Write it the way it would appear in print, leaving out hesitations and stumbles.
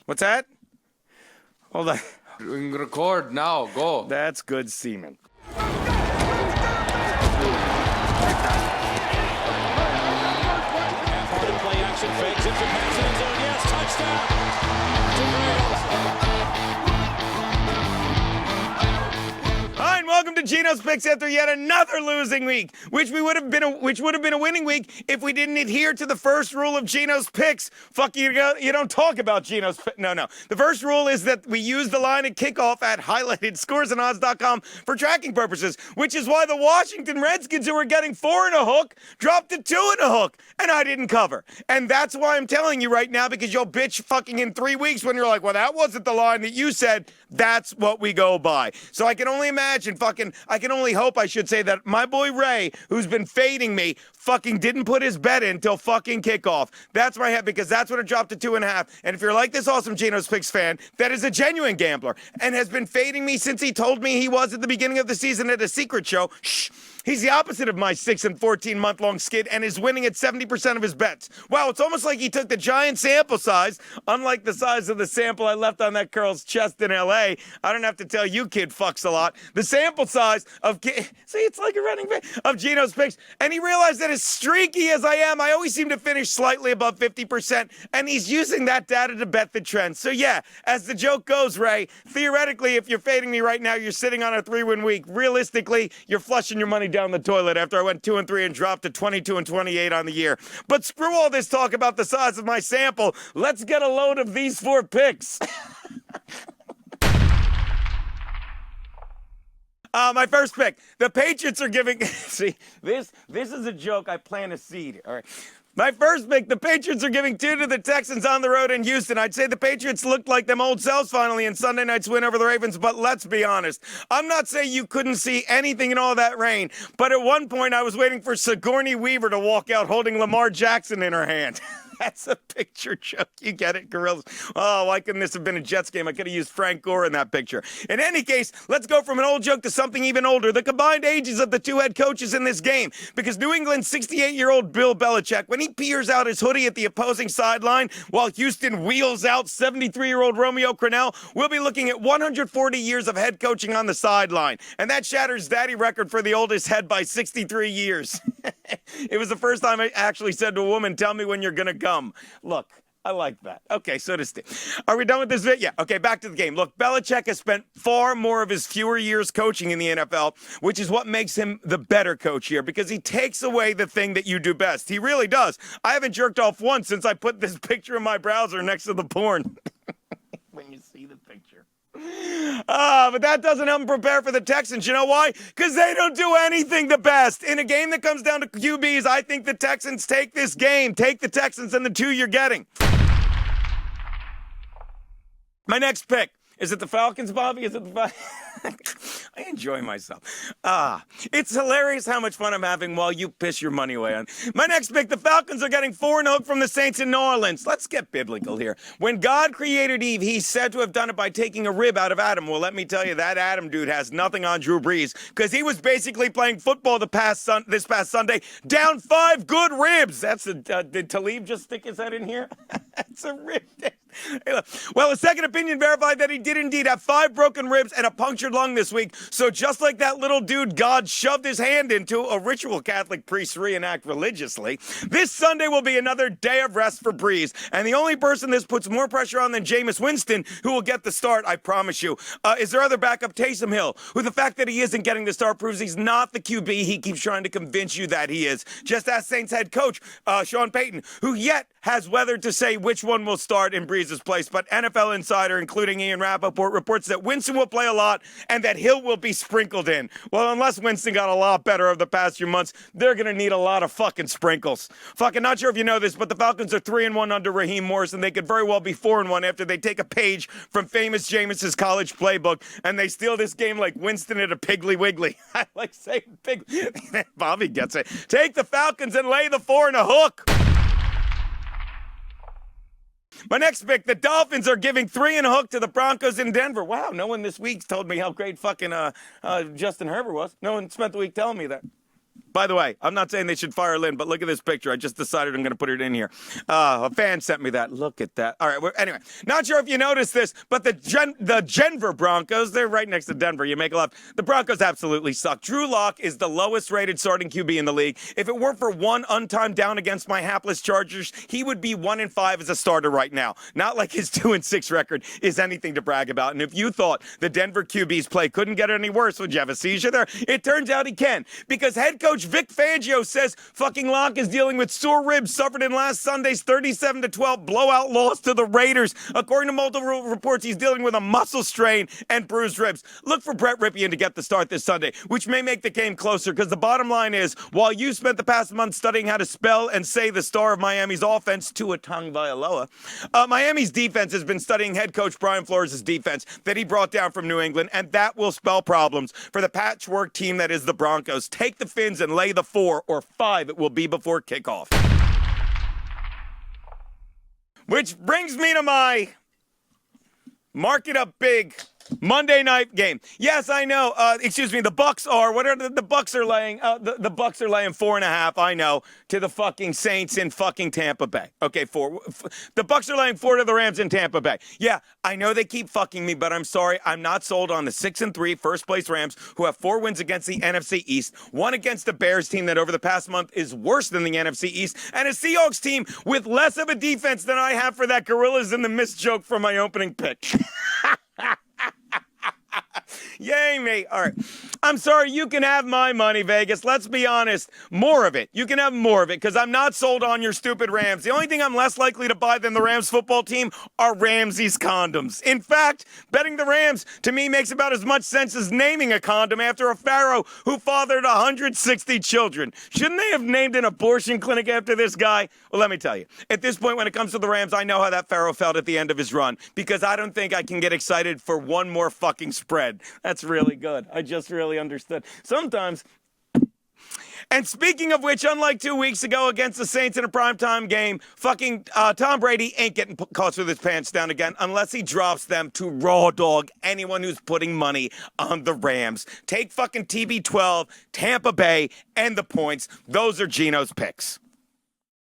What's that? Hold on. Record now. Go. That's good semen. Play action fakes it for pass end zone. Yes, touchdown. Hi, and welcome to Geno's Picks after yet another losing week, which would have been a winning week if we didn't adhere to the first rule of Geno's Picks. Fuck you don't talk about Geno's Picks. No. The first rule is that we use the line at kickoff at highlighted scoresandodds.com for tracking purposes, which is why the Washington Redskins, who were getting 4 and a hook, dropped to 2 and a hook, and I didn't cover. And that's why I'm telling you right now, because you'll bitch fucking in 3 weeks when you're like, well, that wasn't the line that you said. That's what we go by. So I can only imagine I can only hope, I should say, that my boy Ray, who's been fading me, fucking didn't put his bet in till fucking kickoff. That's where I have, because that's when it dropped to 2.5. And if you're like this awesome Geno's Picks fan, that is a genuine gambler and has been fading me since he told me he was at the beginning of the season at a secret show. Shh. He's the opposite of my 6 and 14 month-long skid and is winning at 70% of his bets. Wow, it's almost like he took the giant sample size, unlike the size of the sample I left on that girl's chest in L.A. I don't have to tell you, kid fucks a lot. The sample size of, see, it's like a running back, of Geno's Picks. And he realized that as streaky as I am, I always seem to finish slightly above 50%. And he's using that data to bet the trend. So yeah, as the joke goes, Ray, theoretically, if you're fading me right now, you're sitting on a 3-win week. Realistically, you're flushing your money down the toilet after I went 2 and 3 and dropped to 22 and 28 on the year. But screw all this talk about the size of my sample. Let's get a load of these 4 picks. My first pick. The Patriots are giving... See, this is a joke. I plant a seed. All right. My first pick, the Patriots are giving 2 to the Texans on the road in Houston. I'd say the Patriots looked like them old selves finally in Sunday night's win over the Ravens, but let's be honest. I'm not saying you couldn't see anything in all that rain, but at one point I was waiting for Sigourney Weaver to walk out holding Lamar Jackson in her hand. That's a picture joke. You get it, gorillas? Oh, why couldn't this have been a Jets game? I could have used Frank Gore in that picture. In any case, let's go from an old joke to something even older. The combined ages of the 2 head coaches in this game. Because New England's 68-year-old Bill Belichick, when he peers out his hoodie at the opposing sideline, while Houston wheels out 73-year-old Romeo Crennel, we'll be looking at 140 years of head coaching on the sideline. And that shatters daddy record for the oldest head by 63 years. It was the first time I actually said to a woman, tell me when you're going to come. Look, I like that. Okay, so does Steve. Are we done with this bit? Yeah. Okay, back to the game. Look, Belichick has spent far more of his fewer years coaching in the NFL, which is what makes him the better coach here, because he takes away the thing that you do best. He really does. I haven't jerked off once since I put this picture in my browser next to the porn. When you see the picture. But that doesn't help them prepare for the Texans. You know why? Because they don't do anything the best. In a game that comes down to QBs, I think the Texans take this game. Take the Texans and the 2 you're getting. My next pick. Is it the Falcons, Bobby? Is it the Falcons? I enjoy myself. It's hilarious how much fun I'm having while you piss your money away on. My next pick, the Falcons are getting 4 and a hook from the Saints in New Orleans. Let's get biblical here. When God created Eve, he's said to have done it by taking a rib out of Adam. Well, let me tell you, that Adam dude has nothing on Drew Brees, because he was basically playing football this past Sunday, down 5 good ribs. Did Talib just stick his head in here? That's a rib. Well, a second opinion verified that he did indeed have 5 broken ribs and a punctured lung this week. So just like that little dude God shoved his hand into, a ritual Catholic priests reenact religiously, this Sunday will be another day of rest for Breeze. And the only person this puts more pressure on than Jameis Winston, who will get the start, I promise you, is their other backup, Taysom Hill, who the fact that he isn't getting the start proves he's not the QB he keeps trying to convince you that he is. Just ask Saints head coach Sean Payton, who yet has weather to say which one will start in Breeze's place, but NFL Insider, including Ian Rappaport, reports that Winston will play a lot and that Hill will be sprinkled in. Well, unless Winston got a lot better over the past few months, they're going to need a lot of fucking sprinkles. Fucking not sure if you know this, but the Falcons are 3-1 under Raheem Morris, and they could very well be 4-1 after they take a page from famous Jameis's college playbook, and they steal this game like Winston at a Piggly Wiggly. I like saying Piggly. Bobby gets it. Take the Falcons and lay the 4 and a hook. My next pick, the Dolphins are giving 3 and a hook to the Broncos in Denver. Wow, no one this week told me how great fucking Justin Herbert was. No one spent the week telling me that. By the way, I'm not saying they should fire Lynn, but look at this picture. I just decided I'm going to put it in here. A fan sent me that. Look at that. All right. Well, anyway, not sure if you noticed this, but the Denver Broncos, they're right next to Denver. You make a left. The Broncos absolutely suck. Drew Lock is the lowest rated starting QB in the league. If it weren't for one untimed down against my hapless Chargers, he would be 1-5 as a starter right now. Not like his 2-6 record is anything to brag about. And if you thought the Denver QB's play couldn't get any worse, would you have a seizure there? It turns out he can, because head coach Vic Fangio says fucking Locke is dealing with sore ribs suffered in last Sunday's 37-12 blowout loss to the Raiders. According to multiple reports, he's dealing with a muscle strain and bruised ribs. Look for Brett Ripien to get the start this Sunday, which may make the game closer, because the bottom line is, while you spent the past month studying how to spell and say the star of Miami's offense, Tua Tagovailoa, Miami's defense has been studying head coach Brian Flores' defense that he brought down from New England, and that will spell problems for the patchwork team that is the Broncos. Take the Fins and lay the 4 or 5 it will be before kickoff. Which brings me to my mark it up big Monday night game. Yes, I know. The Bucks are. What are the Bucks are laying? The Bucks are laying 4.5. I know, to the fucking Saints in fucking Tampa Bay. Okay, 4. The Bucks are laying 4 to the Rams in Tampa Bay. Yeah, I know they keep fucking me, but I'm sorry. I'm not sold on the 6-3 first place Rams, who have 4 wins against the NFC East, 1 against the Bears team that over the past month is worse than the NFC East, and a Seahawks team with less of a defense than I have for that Gorillas in the Mist joke from my opening pick. Yay me. All right. I'm sorry, you can have my money, Vegas. Let's be honest. More of it. You can have more of it, because I'm not sold on your stupid Rams. The only thing I'm less likely to buy than the Rams football team are Ramsey's condoms. In fact, betting the Rams to me makes about as much sense as naming a condom after a pharaoh who fathered 160 children. Shouldn't they have named an abortion clinic after this guy? Well, let me tell you. At this point, when it comes to the Rams, I know how that pharaoh felt at the end of his run, because I don't think I can get excited for one more fucking spread. That's really good. I just really understood. Sometimes. And speaking of which, unlike 2 weeks ago against the Saints in a primetime game, fucking Tom Brady ain't getting caught with his pants down again unless he drops them to raw dog anyone who's putting money on the Rams. Take fucking TB12, Tampa Bay, and the points. Those are Geno's picks.